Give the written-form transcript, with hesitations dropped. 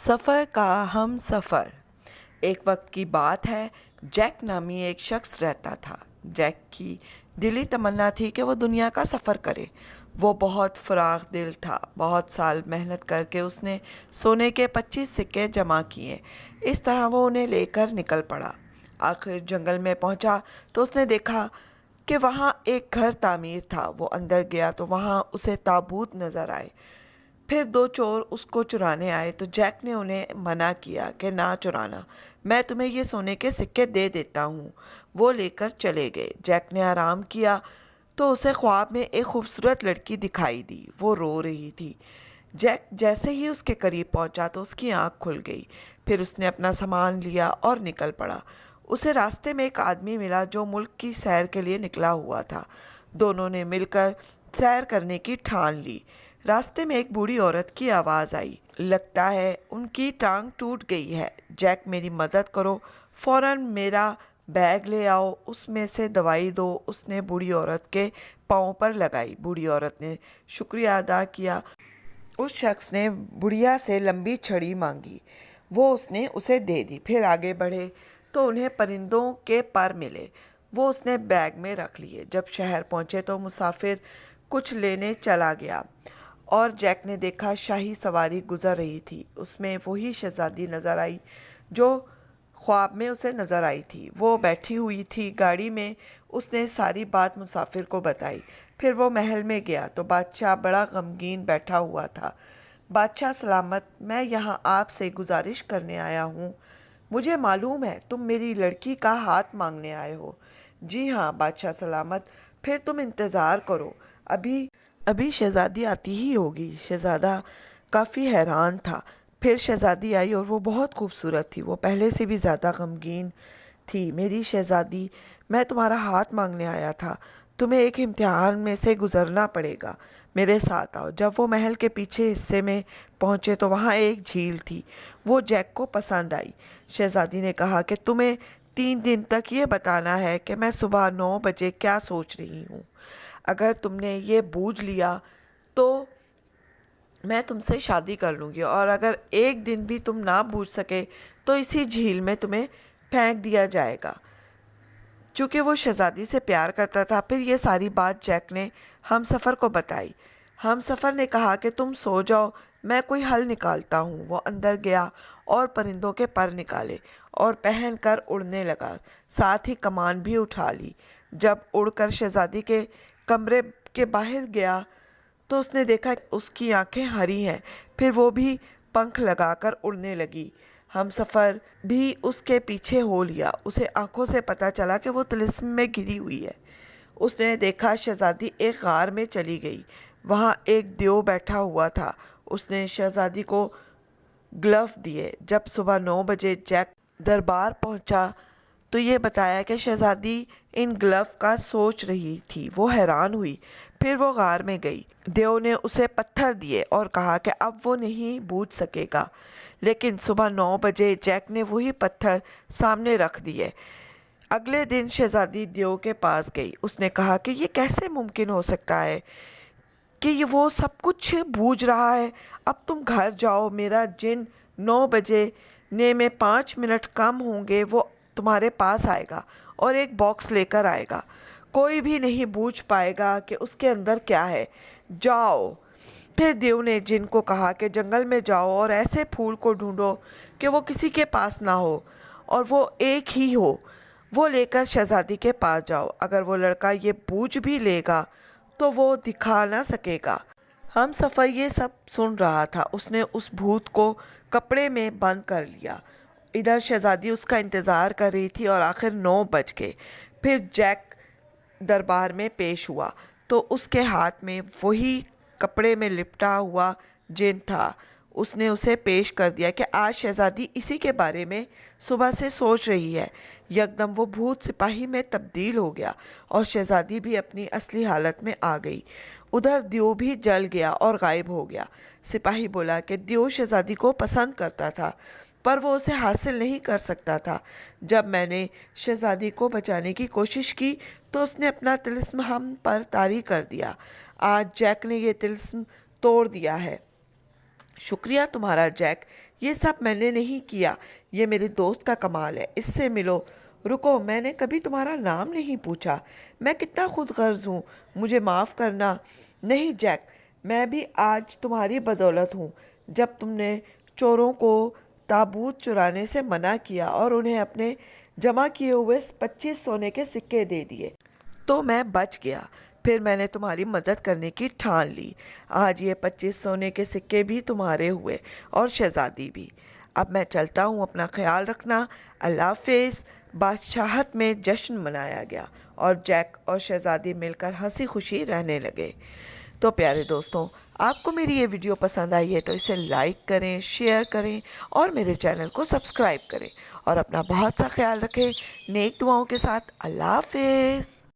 سفر کا ہم سفر۔ ایک وقت کی بات ہے، جیک نامی ایک شخص رہتا تھا۔ جیک کی دلی تمنا تھی کہ وہ دنیا کا سفر کرے۔ وہ بہت فراخ دل تھا۔ بہت سال محنت کر کے اس نے سونے کے 25 سکے جمع کیے۔ اس طرح وہ انہیں لے کر نکل پڑا۔ آخر جنگل میں پہنچا تو اس نے دیکھا کہ وہاں ایک گھر تعمیر تھا۔ وہ اندر گیا تو وہاں اسے تابوت نظر آئے۔ پھر 2 چور اس کو چرانے آئے تو جیک نے انہیں منع کیا کہ نہ چرانا، میں تمہیں یہ سونے کے سکے دے دیتا ہوں۔ وہ لے کر چلے گئے۔ جیک نے آرام کیا تو اسے خواب میں ایک خوبصورت لڑکی دکھائی دی۔ وہ رو رہی تھی۔ جیک جیسے ہی اس کے قریب پہنچا تو اس کی آنکھ کھل گئی۔ پھر اس نے اپنا سامان لیا اور نکل پڑا۔ اسے راستے میں ایک آدمی ملا جو ملک کی سیر کے لیے نکلا ہوا تھا۔ دونوں نے مل کر سیر کرنے کی ٹھان لی۔ راستے میں ایک بوڑھی عورت کی آواز آئی، لگتا ہے ان کی ٹانگ ٹوٹ گئی ہے۔ جیک میری مدد کرو، فوراً میرا بیگ لے آؤ، اس میں سے دوائی دو۔ اس نے بوڑھی عورت کے پاؤں پر لگائی۔ بوڑھی عورت نے شکریہ ادا کیا۔ اس شخص نے بڑھیا سے لمبی چھڑی مانگی، وہ اس نے اسے دے دی۔ پھر آگے بڑھے تو انہیں پرندوں کے پر ملے، وہ اس نے بیگ میں رکھ لیے۔ جب شہر پہنچے تو مسافر کچھ لینے چلا گیا اور جیک نے دیکھا شاہی سواری گزر رہی تھی۔ اس میں وہی شہزادی نظر آئی جو خواب میں اسے نظر آئی تھی۔ وہ بیٹھی ہوئی تھی گاڑی میں۔ اس نے ساری بات مسافر کو بتائی۔ پھر وہ محل میں گیا تو بادشاہ بڑا غمگین بیٹھا ہوا تھا۔ بادشاہ سلامت، میں یہاں آپ سے گزارش کرنے آیا ہوں۔ مجھے معلوم ہے تم میری لڑکی کا ہاتھ مانگنے آئے ہو۔ جی ہاں بادشاہ سلامت۔ پھر تم انتظار کرو، ابھی شہزادی آتی ہی ہوگی۔ شہزادہ کافی حیران تھا۔ پھر شہزادی آئی اور وہ بہت خوبصورت تھی۔ وہ پہلے سے بھی زیادہ غمگین تھی۔ میری شہزادی، میں تمہارا ہاتھ مانگنے آیا تھا۔ تمہیں ایک امتحان میں سے گزرنا پڑے گا، میرے ساتھ آؤ۔ جب وہ محل کے پیچھے حصے میں پہنچے تو وہاں ایک جھیل تھی۔ وہ جیک کو پسند آئی۔ شہزادی نے کہا کہ تمہیں 3 دن تک یہ بتانا ہے کہ میں صبح 9 بجے کیا سوچ رہی ہوں۔ اگر تم نے یہ بوجھ لیا تو میں تم سے شادی کر لوں گی، اور اگر ایک دن بھی تم نہ بوجھ سکے تو اسی جھیل میں تمہیں پھینک دیا جائے گا۔ چونکہ وہ شہزادی سے پیار کرتا تھا، پھر یہ ساری بات جیک نے ہم سفر کو بتائی۔ ہم سفر نے کہا کہ تم سو جاؤ، میں کوئی حل نکالتا ہوں۔ وہ اندر گیا اور پرندوں کے پر نکالے اور پہن کر اڑنے لگا، ساتھ ہی کمان بھی اٹھا لی۔ جب اڑ کر شہزادی کے کمرے کے باہر گیا تو اس نے دیکھا کہ اس کی آنکھیں ہری ہیں۔ پھر وہ بھی پنکھ لگا کر اڑنے لگی۔ ہم سفر بھی اس کے پیچھے ہو لیا۔ اسے آنکھوں سے پتہ چلا کہ وہ طلسم میں گری ہوئی ہے۔ اس نے دیکھا شہزادی ایک غار میں چلی گئی۔ وہاں ایک دیو بیٹھا ہوا تھا۔ اس نے شہزادی کو گلف دیے۔ جب صبح 9 بجے جیک دربار پہنچا تو یہ بتایا کہ شہزادی ان گلف کا سوچ رہی تھی۔ وہ حیران ہوئی۔ پھر وہ غار میں گئی۔ دیو نے اسے پتھر دیے اور کہا کہ اب وہ نہیں بوجھ سکے گا، لیکن صبح 9 بجے جیک نے وہی پتھر سامنے رکھ دیے۔ اگلے دن شہزادی دیو کے پاس گئی۔ اس نے کہا کہ یہ کیسے ممکن ہو سکتا ہے کہ وہ سب کچھ بوجھ رہا ہے؟ اب تم گھر جاؤ، میرا جن 9 بجے میں 5 منٹ کم ہوں گے وہ تمہارے پاس آئے گا اور ایک باکس لے کر آئے گا۔ کوئی بھی نہیں بوجھ پائے گا کہ اس کے اندر کیا ہے۔ جاؤ۔ پھر دیو نے جن کو کہا کہ جنگل میں جاؤ اور ایسے پھول کو ڈھونڈو کہ وہ کسی کے پاس نہ ہو اور وہ ایک ہی ہو۔ وہ لے کر شہزادی کے پاس جاؤ۔ اگر وہ لڑکا یہ بوجھ بھی لے گا تو وہ دکھا نہ سکے گا۔ ہم سفر یہ سب سن رہا تھا۔ اس نے اس بھوت کو کپڑے میں بند کر لیا۔ ادھر شہزادی اس کا انتظار کر رہی تھی اور آخر 9 بج گئے۔ پھر جیک دربار میں پیش ہوا تو اس کے ہاتھ میں وہی کپڑے میں لپٹا ہوا جن تھا۔ اس نے اسے پیش کر دیا کہ آج شہزادی اسی کے بارے میں صبح سے سوچ رہی ہے۔ یکدم وہ بھوت سپاہی میں تبدیل ہو گیا اور شہزادی بھی اپنی اصلی حالت میں آ گئی۔ ادھر دیو بھی جل گیا اور غائب ہو گیا۔ سپاہی بولا کہ دیو شہزادی کو پسند کرتا تھا پر وہ اسے حاصل نہیں کر سکتا تھا۔ جب میں نے شہزادی کو بچانے کی کوشش کی تو اس نے اپنا طلسم ہم پر طاری کر دیا۔ آج جیک نے یہ طلسم توڑ دیا ہے۔ شکریہ تمہارا جیک، یہ سب میں نے نہیں کیا، یہ میرے دوست کا کمال ہے، اس سے ملو۔ رکو، میں نے کبھی تمہارا نام نہیں پوچھا، میں کتنا خود غرض ہوں، مجھے معاف کرنا۔ نہیں جیک، میں بھی آج تمہاری بدولت ہوں۔ جب تم نے چوروں کو تابوت چرانے سے منع کیا اور انہیں اپنے جمع کیے ہوئے 25 سونے کے سکے دے دیے تو میں بچ گیا۔ پھر میں نے تمہاری مدد کرنے کی ٹھان لی۔ آج یہ 25 سونے کے سکے بھی تمہارے ہوئے اور شہزادی بھی۔ اب میں چلتا ہوں، اپنا خیال رکھنا۔ اللہ حافظ۔ بادشاہت میں جشن منایا گیا اور جیک اور شہزادی مل کر ہنسی خوشی رہنے لگے۔ تو پیارے دوستوں، آپ کو میری یہ ویڈیو پسند آئی ہے تو اسے لائک کریں، شیئر کریں اور میرے چینل کو سبسکرائب کریں اور اپنا بہت سا خیال رکھیں۔ نیک دعاؤں کے ساتھ اللہ حافظ۔